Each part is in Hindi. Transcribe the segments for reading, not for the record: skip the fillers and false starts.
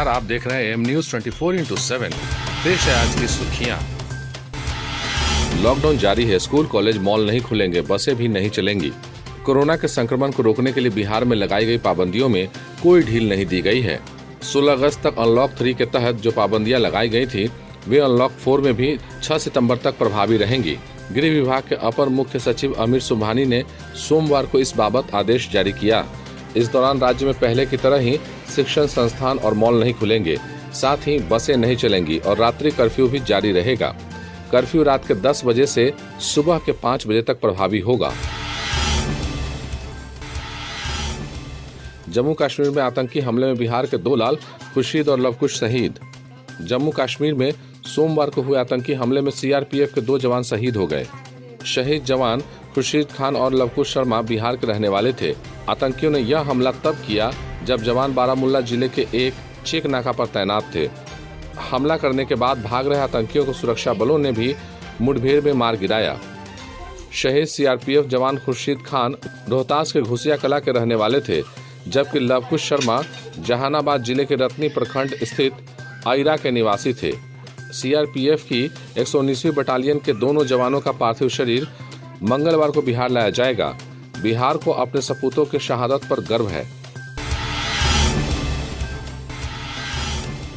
नमस्कार, आप देख रहे हैं एम न्यूज 24/7। पेश है आज की सुर्खियां। लॉकडाउन जारी है, स्कूल कॉलेज मॉल नहीं खुलेंगे, बसें भी नहीं चलेंगी। कोरोना के संक्रमण को रोकने के लिए बिहार में लगाई गई पाबंदियों में कोई ढील नहीं दी गई है। 16 अगस्त तक अनलॉक 3 के तहत जो पाबंदियां लगाई गई थी वे अनलॉक 4 में भी 6 सितंबर तक प्रभावी रहेंगी। गृह विभाग के अपर मुख्य सचिव अमित सुबहानी ने सोमवार को इस बाबत आदेश जारी किया। इस दौरान राज्य में पहले की तरह ही शिक्षण संस्थान और मॉल नहीं खुलेंगे, साथ ही बसें नहीं चलेंगी और रात्रि कर्फ्यू भी जारी रहेगा। कर्फ्यू रात के 10 बजे से सुबह के 5 बजे तक प्रभावी होगा। जम्मू कश्मीर में आतंकी हमले में बिहार के 2 लाल खुर्शीद और लवकुश शहीद। जम्मू कश्मीर में सोमवार को हुए आतंकी हमले में सीआरपीएफ के 2 जवान शहीद हो गए। शहीद जवान खुर्शीद खान और लवकुश शर्मा बिहार के रहने वाले थे। आतंकियों ने यह हमला तब किया जब जवान बारामूला जिले के एक चेक नाका पर तैनात थे। हमला करने के बाद भाग रहे आतंकियों को सुरक्षा बलों ने भी मुठभेड़ में मार गिराया। शहीद सीआरपीएफ जवान खुर्शीद खान रोहतास के घुसिया कला के रहने वाले थे, जबकि लवकुश शर्मा जहानाबाद जिले के रत्नी प्रखंड स्थित आइरा के निवासी थे। सीआरपीएफ की 119वीं बटालियन के दोनों जवानों का पार्थिव शरीर मंगलवार को बिहार लाया जाएगा। बिहार को अपने सपूतों के शहादत पर गर्व है।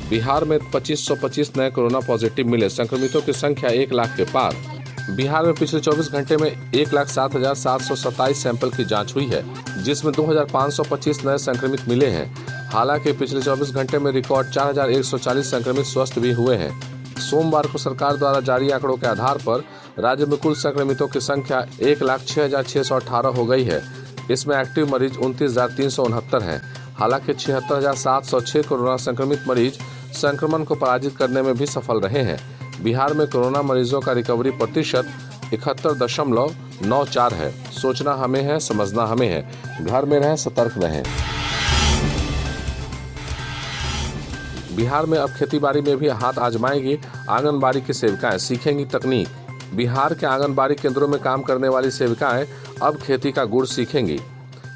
बिहार में 2525 नए कोरोना पॉजिटिव मिले, संक्रमितों की संख्या 1 लाख के पार। बिहार में पिछले 24 घंटे में 1,07,727 सैंपल की जांच हुई है, जिसमें 2,525 नए संक्रमित मिले हैं। हालांकि पिछले 24 घंटे में रिकॉर्ड 4,140 संक्रमित स्वस्थ भी हुए हैं। सोमवार को सरकार द्वारा जारी आंकड़ों के आधार पर राज्य में कुल संक्रमितों की संख्या 1,06,618 हो गई है। इसमें एक्टिव मरीज 29,369 हैं। हालांकि 76,706 कोरोना संक्रमित मरीज संक्रमण को पराजित करने में भी सफल रहे हैं। बिहार में कोरोना मरीजों का रिकवरी प्रतिशत 71.94 है। सोचना हमें है, समझना हमें है। घर में रहें, सतर्क रहें। बिहार में अब खेतीबाड़ी में भी हाथ आजमाएंगी आंगनबाड़ी की सेविकाएं, सीखेंगी तकनीक। बिहार के आंगनबाड़ी केंद्रों में काम करने वाली सेविकाएं अब खेती का गुण सीखेंगी।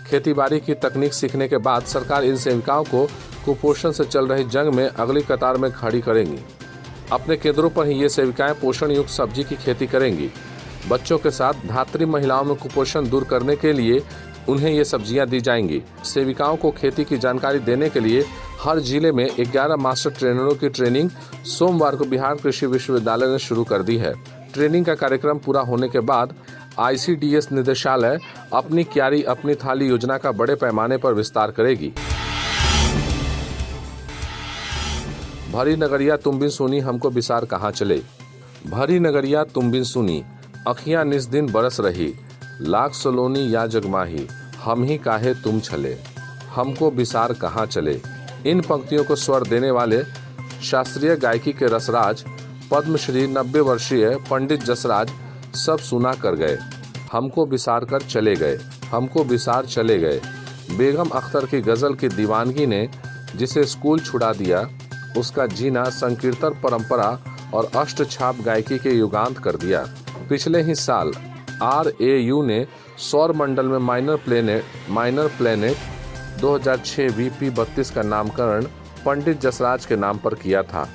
खेतीबाड़ी की तकनीक सीखने के बाद सरकार इन सेविकाओं को कुपोषण से चल रही जंग में अगली कतार में खड़ी करेंगी। अपने केंद्रों पर ही ये सेविकाएं पोषण युक्त सब्जी की खेती करेंगी। बच्चों के साथ धात्री महिलाओं में कुपोषण दूर करने के लिए उन्हें ये सब्जियां दी जाएंगी। सेविकाओं को खेती की जानकारी देने के लिए हर जिले में 11 मास्टर ट्रेनरों की ट्रेनिंग सोमवार को बिहार कृषि विश्वविद्यालय ने शुरू कर दी है। ट्रेनिंग का कार्यक्रम पूरा होने के बाद ICDS निदेशालय अपनी क्यारी अपनी थाली योजना का बड़े पैमाने पर विस्तार करेगी। भरी नगरिया तुम बिन सुनी हमको बिसार कहाँ चले। भरी नगरिया तुम बिन सुनी, अखियां निस दिन बरस रही। लाख सलोनी या जगमाही, हम ही काहे तुम छले। हमको बिसार कहाँ चले। इन पंक्तियों को स्वर देने वाले शास्त्रीय गायकी के रसराज पद्मश्री 90 वर्षीय पंडित जसराज सब सुना कर गए। हमको बिसार कर चले गए, हमको बिसार चले गए। बेगम अख्तर की गजल की दीवानगी ने जिसे स्कूल छुड़ा दिया, उसका जीना संकीर्तन परंपरा और अष्टछाप गायकी के युगांत कर दिया। पिछले ही साल RAU ने सौर मंडल में माइनर प्लेनेट 2006 VP32 का नामकरण पंडित जसराज के नाम पर किया था।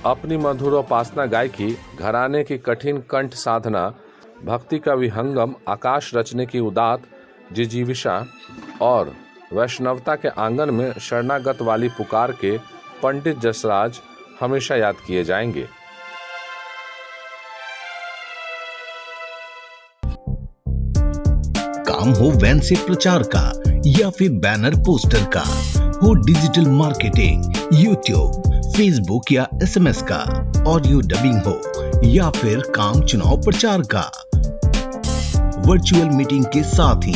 अपनी मधुर उपासना गायकी, घराने की कठिन कंठ साधना, भक्ति का विहंगम आकाश रचने की उदात जिजीविषा और वैष्णवता के आंगन में शरणागत वाली पुकार के पंडित जसराज हमेशा याद किए जाएंगे। काम हो वैन से प्रचार का या फिर बैनर पोस्टर का, हो डिजिटल मार्केटिंग, यूट्यूब, फेसबुक या SMS का, ऑडियो डबिंग हो या फिर काम चुनाव प्रचार का, वर्चुअल मीटिंग के साथ ही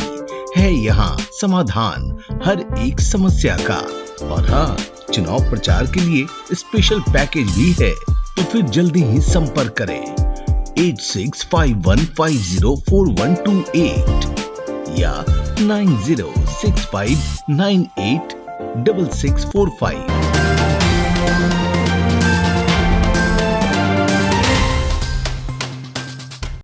है यहाँ समाधान हर एक समस्या का। और हाँ, चुनाव प्रचार के लिए स्पेशल पैकेज भी है, तो फिर जल्दी ही संपर्क करें 8651504128 या 9065986645।